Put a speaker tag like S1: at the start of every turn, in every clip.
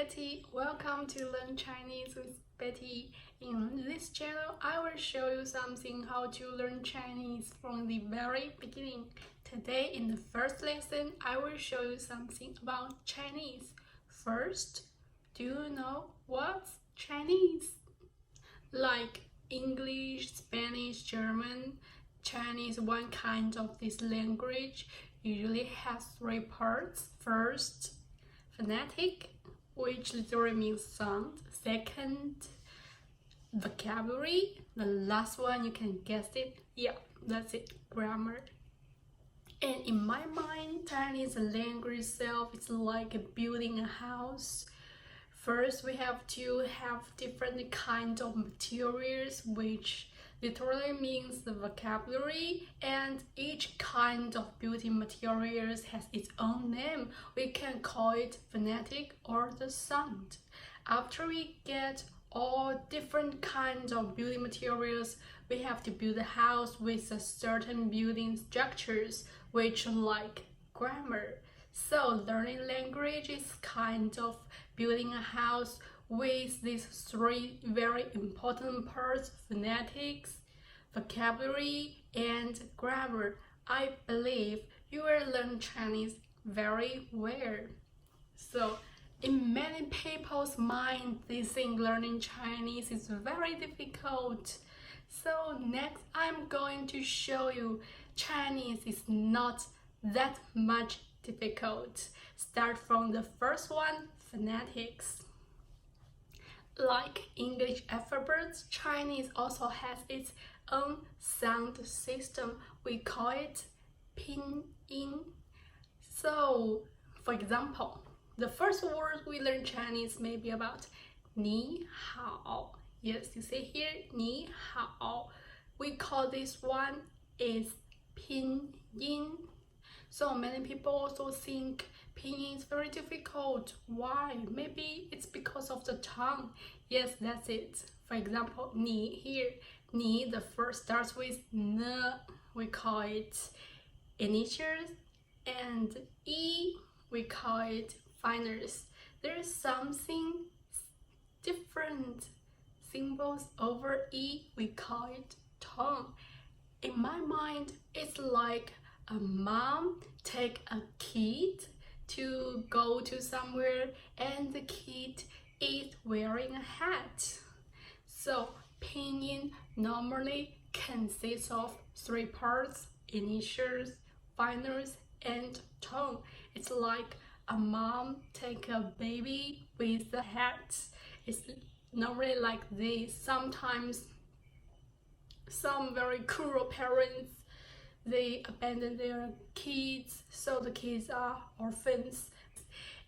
S1: Betty. Welcome to Learn Chinese with Betty. In this channel, I will show you something how to learn Chinese from the very beginning. Today, in the first lesson, I will show you something about Chinese. First, do you know what's Chinese? Like English, Spanish, German, Chinese, one kind of this language usually has three parts. First, phonetic, which literally means sound. Second, vocabulary. The last one, you can guess it. Yeah, that's it, grammar. And in my mind, Chinese language itself is like building a house. First, we have to have different kinds of materials, which literally means the vocabulary, and each kind of building materials has its own name. We can call it phonetic or the sound. After we get all different kinds of building materials, we have to build a house with a certain building structures, which like grammar. So learning language is kind of building a house with these three very important parts: phonetics, vocabulary, and grammar. I believe you will learn Chinese very well. So in many people's mind, they think learning Chinese is very difficult. So next, I'm going to show you Chinese is not that much difficult. Start from the first one, phonetics. Like English alphabets, Chinese also has its own sound system. We call it pinyin. So, for example, the first word we learn Chinese may be about ni hao. Yes, you see here, ni hao. We call this one is pinyin. So many people also think pinyin is very difficult. Why? Maybe it's because of the tongue. Yes, that's it. For example, ni here. Ni, the first starts with n. We call it initials. And e, we call it finals. There's something different. Symbols over e, we call it tone. In my mind, it's like a mom take a kid to go to somewhere and the kid is wearing a hat. So pinyin normally consists of three parts: initials, finals, and tone. It's like a mom take a baby with a hat. It's normally like this. Sometimes some very cruel parents, they abandon their kids, so the kids are orphans.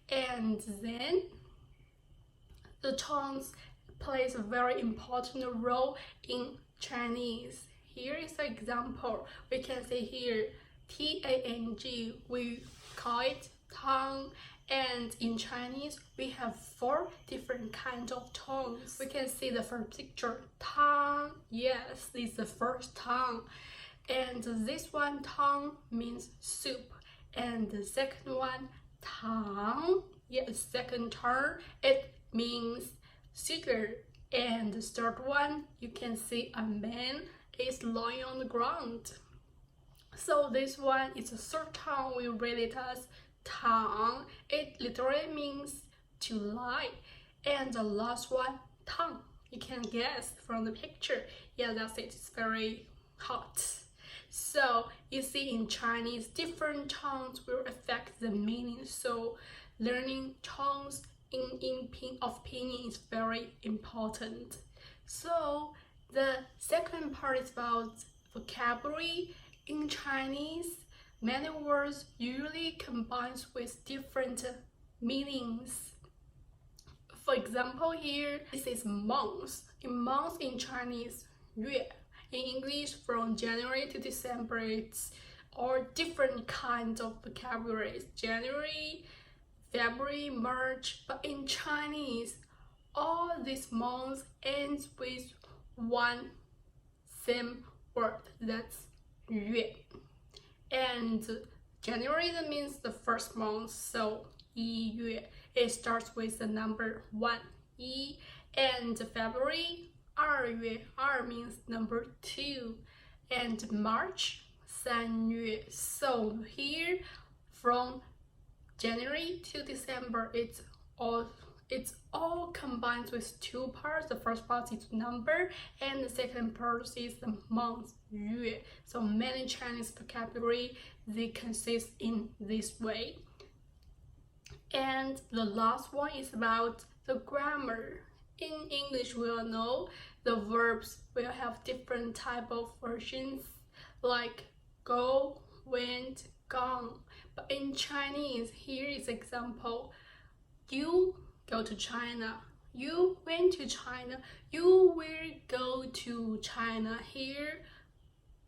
S1: And then the tones plays a very important role in Chinese. Here is an example. We can see here T-A-N-G, we call it tongue. And in Chinese, we have four different kinds of tones. We can see the first picture, tongue. Yes, this is the first tongue. And this one, tang, means soup. And the second one, tang, yes, second term, it means sugar. And the third one, you can see a man is lying on the ground. So this one is a third tongue. We read it as tang. It literally means to lie. And the last one, tang. You can guess from the picture. Yeah, that's it. It's very hot. So you see, in Chinese, different tones will affect the meaning. So learning tones of pinyin is very important. So the second part is about vocabulary. In Chinese, many words usually combines with different meanings. For example, here this is month. In month in Chinese, 月. In English, from January to December, it's all different kinds of vocabularies. January, February, March. But in Chinese, all these months ends with one same word. That's 月. And January, that means the first month, so 1月. it starts with the number 1, 一, and February, 2月, 2 means number 2, and March, 3月. So here from January to December, it's all combined with 2 parts. The first part is number, and the second part is the month, 月. So many Chinese vocabulary, they consist in this way. And the last one is about the grammar. In English, we all know the verbs will have different type of versions, like go, went, gone. But in Chinese, here is example. You go to China. You went to China. You will go to China. Here,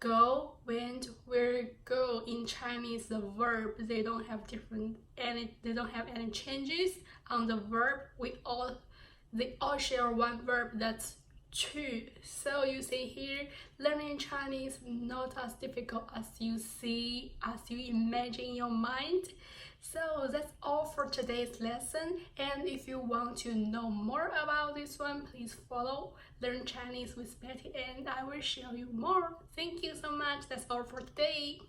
S1: go, went, will, go. In Chinese, the verb, they don't have any changes on the verb. They all share one verb, that's 去. So you see here, learning Chinese not as difficult as you imagine in your mind. So that's all for today's lesson, and if you want to know more about this one, please follow Learn Chinese with Betty, and I will show you more. Thank you so much. That's all for today.